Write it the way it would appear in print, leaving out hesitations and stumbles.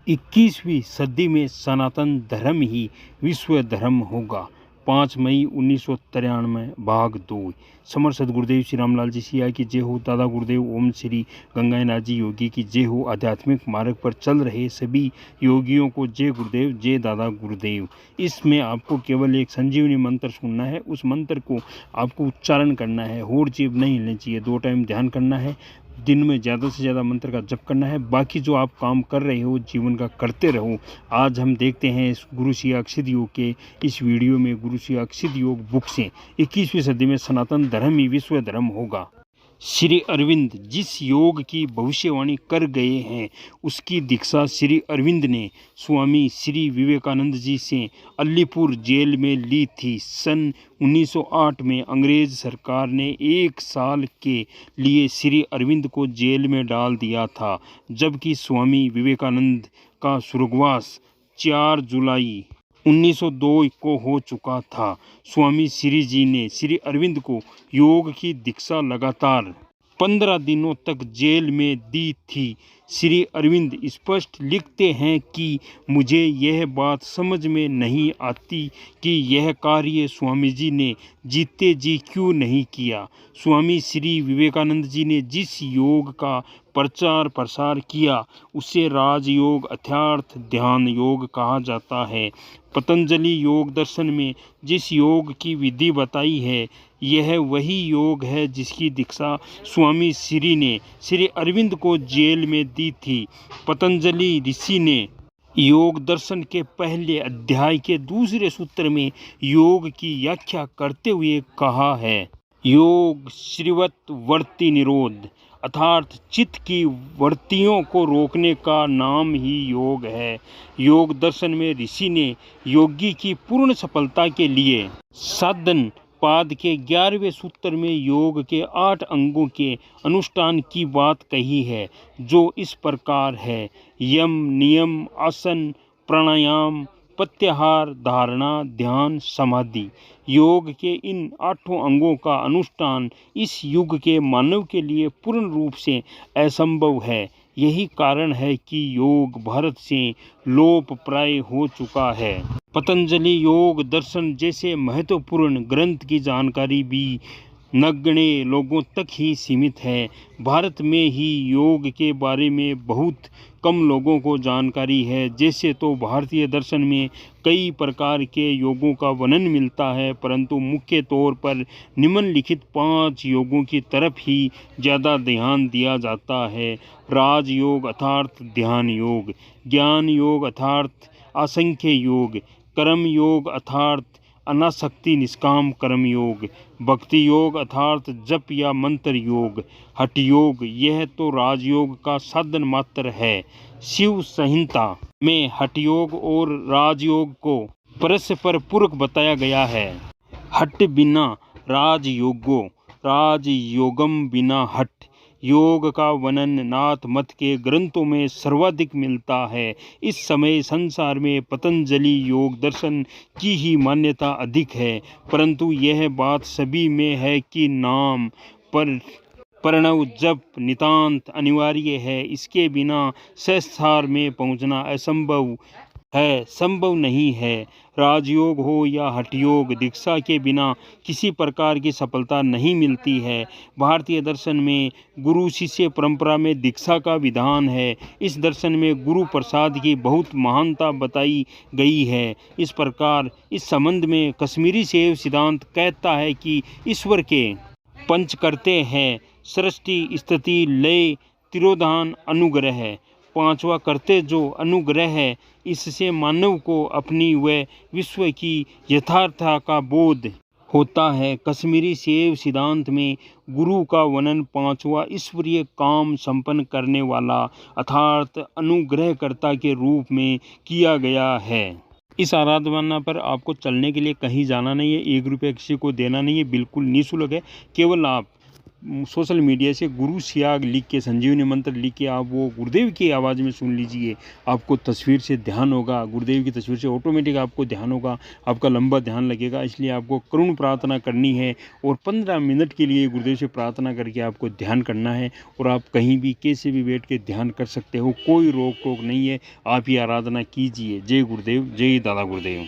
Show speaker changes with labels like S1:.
S1: 21वीं सदी में सनातन धर्म ही विश्व धर्म होगा। 5 मई 1993 भाग 2। समर सदगुरुदेव श्री रामलाल जी सिया की जय हो। दादा गुरुदेव ओम श्री गंगानाथ जी योगी की जय हो। आध्यात्मिक मार्ग पर चल रहे सभी योगियों को जय गुरुदेव, जय दादा गुरुदेव। इसमें आपको केवल एक संजीवनी मंत्र सुनना है। उस मंत्र को आपको उच्चारण करना है, होड़ जीभ नहीं हिलनी चाहिए। 2 टाइम ध्यान करना है, दिन में ज़्यादा से ज़्यादा मंत्र का जप करना है। बाकी जो आप काम कर रहे हो जीवन का करते रहो। आज हम देखते हैं इस गुरु श्री अक्षित योग के इस वीडियो में गुरु श्री अक्षित योग बुक से 21वीं सदी में सनातन धर्म ही विश्व धर्म होगा। श्री अरविंद जिस योग की भविष्यवाणी कर गए हैं उसकी दीक्षा श्री अरविंद ने स्वामी श्री विवेकानंद जी से अलीपुर जेल में ली थी। सन 1908 में अंग्रेज सरकार ने 1 साल के लिए श्री अरविंद को जेल में डाल दिया था, जबकि स्वामी विवेकानंद का स्वर्गवास 4 जुलाई 1902 को हो चुका था। स्वामी श्री जी ने श्री अरविंद को योग की दीक्षा लगातार 15 दिनों तक जेल में दी थी। श्री अरविंद स्पष्ट लिखते हैं कि मुझे यह बात समझ में नहीं आती कि यह कार्य स्वामी जी ने जीते जी क्यों नहीं किया। स्वामी श्री विवेकानंद जी ने जिस योग का प्रचार प्रसार किया उसे राजयोग अर्थात ध्यान योग कहा जाता है। पतंजलि योग दर्शन में जिस योग की विधि बताई है यह वही योग है जिसकी दीक्षा स्वामी श्री ने श्री अरविंद को जेल में दी थी। पतंजलि ऋषि ने योग दर्शन के पहले अध्याय के दूसरे सूत्र में योग की व्याख्या करते हुए कहा है, योग श्रीवत वर्ती निरोध अर्थात चित्त की वृत्तियों को रोकने का नाम ही योग है। योग दर्शन में ऋषि ने योगी की पूर्ण सफलता के लिए साधन पाद के 11वें सूत्र में योग के 8 अंगों के अनुष्ठान की बात कही है, जो इस प्रकार है, यम नियम आसन प्राणायाम प्रत्याहार धारणा ध्यान समाधि। योग के इन 8 अंगों का अनुष्ठान इस युग के मानव के लिए पूर्ण रूप से असंभव है। यही कारण है कि योग भारत से लोप प्राय हो चुका है। पतंजलि योग दर्शन जैसे महत्वपूर्ण ग्रंथ की जानकारी भी नगण्य लोगों तक ही सीमित है। भारत में ही योग के बारे में बहुत कम लोगों को जानकारी है। जैसे तो भारतीय दर्शन में कई प्रकार के योगों का वर्णन मिलता है, परंतु मुख्य तौर पर निम्नलिखित 5 योगों की तरफ ही ज़्यादा ध्यान दिया जाता है। राजयोग अर्थात ध्यान योग, ज्ञान योग अर्थात असंख्य योग, कर्म योग अर्थात अनासक्ति निष्काम कर्म योग, भक्ति योग अर्थात जप या मंत्र योग, हठ योग यह तो राजयोग का साधन मात्र है। शिव संहिता में हठ योग और राजयोग को परस्पर पूरक बताया गया है। हठ बिना राजयोगो, राजयोगम बिना हठ। योग का वर्णन नाथ मत के ग्रंथों में सर्वाधिक मिलता है। इस समय संसार में पतंजलि योग दर्शन की ही मान्यता अधिक है, परंतु यह बात सभी में है कि नाम पर प्रणव जप नितांत अनिवार्य है। इसके बिना सहस्रार में पहुंचना असंभव है, संभव नहीं है। राजयोग हो या हठ योग, दीक्षा के बिना किसी प्रकार की सफलता नहीं मिलती है। भारतीय दर्शन में गुरु शिष्य परंपरा में दीक्षा का विधान है। इस दर्शन में गुरु प्रसाद की बहुत महानता बताई गई है। इस प्रकार इस संबंध में कश्मीरी शैव सिद्धांत कहता है कि ईश्वर के 5 करते हैं, सृष्टि स्थिति लय तिरोधान अनुग्रह। 5वां करते जो अनुग्रह है, इससे मानव को अपनी व विश्व की यथार्थता का बोध होता है। कश्मीरी शैव सिद्धांत में गुरु का वर्णन 5वां ईश्वरीय काम संपन्न करने वाला अर्थात अनुग्रहकर्ता के रूप में किया गया है। इस आराधना पर आपको चलने के लिए कहीं जाना नहीं है, 1 रुपया किसी को देना नहीं है, बिल्कुल निःशुल्क है। केवल आप सोशल मीडिया से गुरु सियाग लिख के, संजीवनी मंत्र लिख के आप वो गुरुदेव की आवाज़ में सुन लीजिए। आपको तस्वीर से ध्यान होगा, गुरुदेव की तस्वीर से ऑटोमेटिक आपको ध्यान होगा, आपका लंबा ध्यान लगेगा। इसलिए आपको करुण प्रार्थना करनी है और 15 मिनट के लिए गुरुदेव से प्रार्थना करके आपको ध्यान करना है। और आप कहीं भी कैसे भी बैठ के ध्यान कर सकते हो, कोई रोक टोक नहीं है। आप ये आराधना कीजिए। जय गुरुदेव, जय दादा गुरुदेव।